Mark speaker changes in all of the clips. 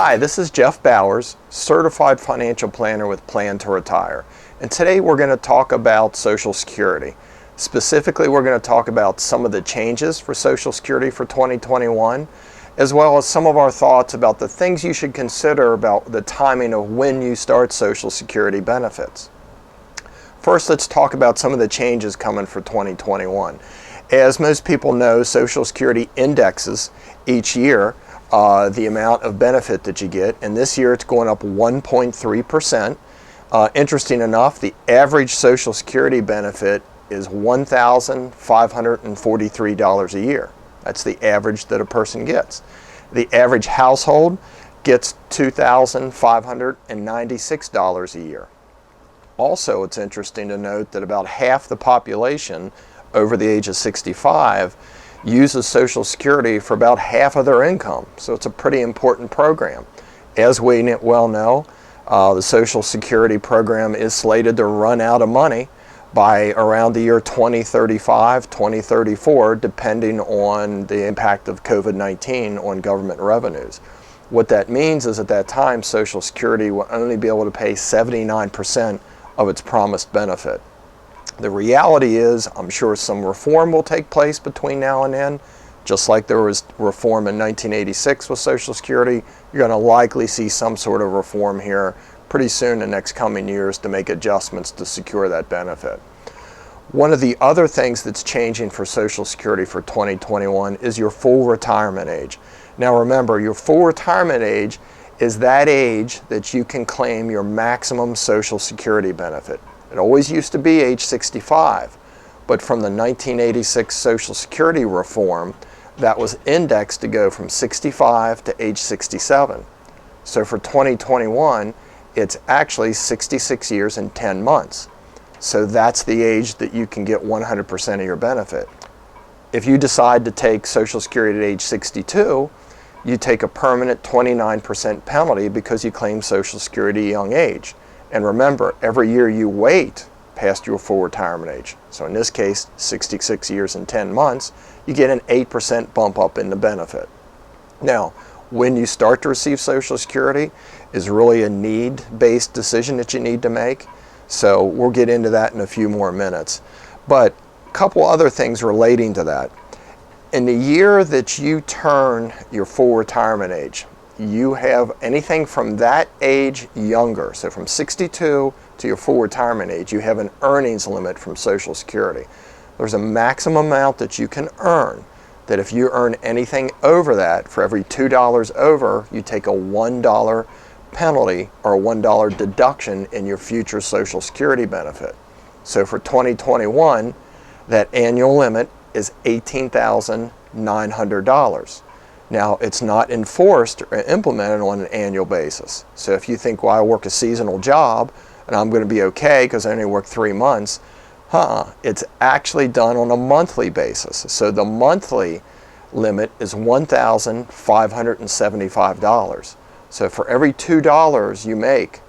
Speaker 1: Hi, this is Jeff Bowers, Certified Financial Planner with Plan to Retire. And today we're going to talk about Social Security. Specifically, we're going to talk about some of the changes for Social Security for 2021, as well as some of our thoughts about the things you should consider about the timing of when you start Social Security benefits. First, let's talk about some of the changes coming for 2021. As most people know, Social Security indexes each year the amount of benefit that you get, and this year it's going up 1.3%. Interesting enough, the average Social Security benefit is $1,543 a year. That's the average that a person gets. The average household gets $2,596 a year. Also, it's interesting to note that about half the population over the age of 65 uses Social Security for about half of their income. So it's a pretty important program. As we well know, the Social Security program is slated to run out of money by around the year 2035, 2034, depending on the impact of COVID-19 on government revenues. What that means is at that time, Social Security will only be able to pay 79% of its promised benefit. The reality is, I'm sure some reform will take place between now and then. Just like there was reform in 1986 with Social Security, you're going to likely see some sort of reform here pretty soon in the next coming years to make adjustments to secure that benefit. One of the other things that's changing for Social Security for 2021 is your full retirement age. Now remember, your full retirement age is that age that you can claim your maximum Social Security benefit. It always used to be age 65, but from the 1986 Social Security reform, that was indexed to go from 65 to age 67. So for 2021, it's actually 66 years and 10 months. So that's the age that you can get 100% of your benefit. If you decide to take Social Security at age 62, you take a permanent 29% penalty because you claim Social Security at a young age. And remember, every year you wait past your full retirement age, so in this case, 66 years and 10 months, you get an 8% bump up in the benefit. Now, when you start to receive Social Security is really a need-based decision that you need to make. So we'll get into that in a few more minutes. But a couple other things relating to that. In the year that you turn your full retirement age, you have anything from that age younger, so from 62 to your full retirement age, you have an earnings limit from Social Security. There's a maximum amount that you can earn, that if you earn anything over that, for every $2 over, you take a $1 penalty or a $1 deduction in your future Social Security benefit. So for 2021, that annual limit is $18,900. Now, it's not enforced or implemented on an annual basis. So if you think, well, I work a seasonal job and I'm going to be okay because I only work 3 months, it's actually done on a monthly basis. So the monthly limit is $1,575. So for every $2 you make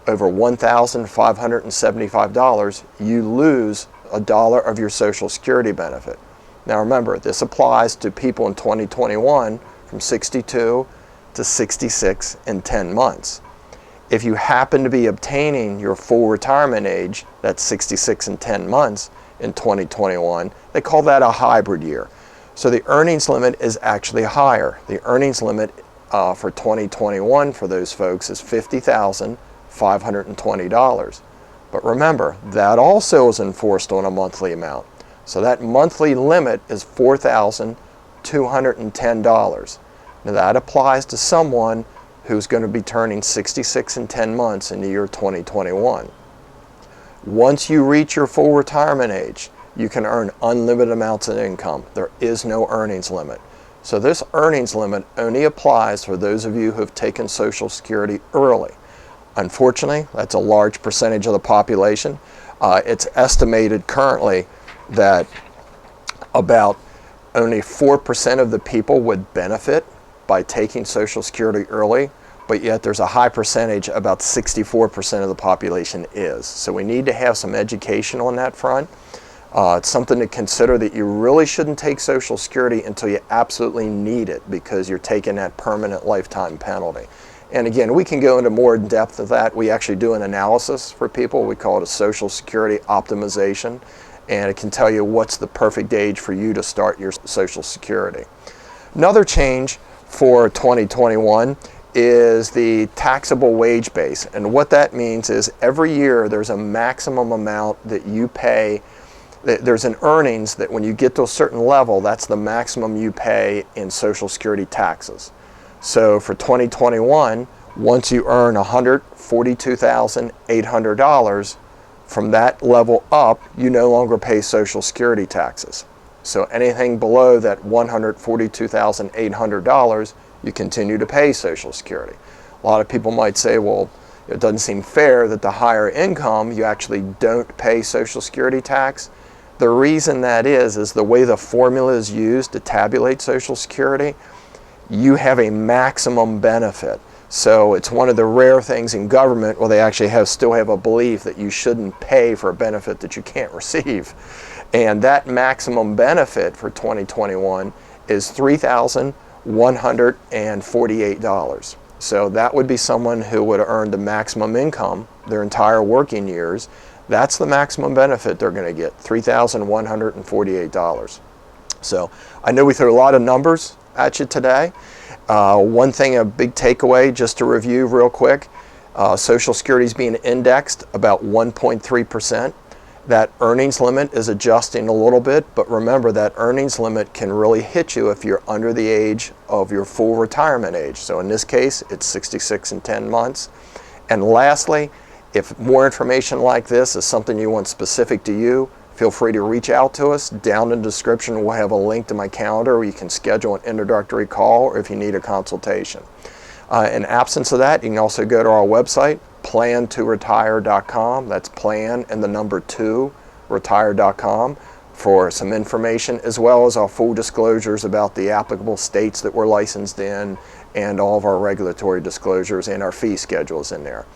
Speaker 1: over $1,575, you lose $1 of your Social Security benefit. Now remember, this applies to people in 2021 from 62 to 66 in 10 months. If you happen to be obtaining your full retirement age, that's 66 and 10 months in 2021, they call that a hybrid year. So the earnings limit is actually higher. The earnings limit for 2021 for those folks is $50,520. But remember, that also is enforced on a monthly amount. So that monthly limit is $4,210. Now that applies to someone who's going to be turning 66 in 10 months in the year 2021. Once you reach your full retirement age, you can earn unlimited amounts of income. There is no earnings limit. So this earnings limit only applies for those of you who have taken Social Security early. Unfortunately, that's a large percentage of the population. It's estimated currently that about only 4% of the people would benefit by taking Social Security early, but yet there's a high percentage, about 64% of the population is. So we need to have some education on that front. It's something to consider, that you really shouldn't take Social Security until you absolutely need it, because you're taking that permanent lifetime penalty. And again, we can go into more depth of that. We actually do an analysis for people. We call it a Social Security optimization, and it can tell you what's the perfect age for you to start your Social Security. Another change for 2021 is the taxable wage base. And what that means is every year there's a maximum amount that you pay. There's an earnings that when you get to a certain level, that's the maximum you pay in Social Security taxes. So for 2021, once you earn $142,800, from that level up, you no longer pay Social Security taxes. So anything below that $142,800, you continue to pay Social Security. A lot of people might say, well, it doesn't seem fair that the higher income, you actually don't pay Social Security tax. The reason that is the way the formula is used to tabulate Social Security. You have a maximum benefit. So it's one of the rare things in government where they actually still have a belief that you shouldn't pay for a benefit that you can't receive. And that maximum benefit for 2021 is $3,148. So that would be someone who would have earned the maximum income their entire working years. That's the maximum benefit they're going to get, $3,148. So I know we threw a lot of numbers at you today. One thing, a big takeaway, just to review real quick, Social Security is being indexed about 1.3%. That earnings limit is adjusting a little bit, but remember that earnings limit can really hit you if you're under the age of your full retirement age. So in this case, it's 66 and 10 months. And lastly, if more information like this is something you want specific to you, feel free to reach out to us. Down in the description, we'll have a link to my calendar where you can schedule an introductory call or if you need a consultation. In absence of that, you can also go to our website, plan2retire.com. That's plan and the number 2, retire.com, for some information, as well as our full disclosures about the applicable states that we're licensed in and all of our regulatory disclosures, and our fee schedules in there.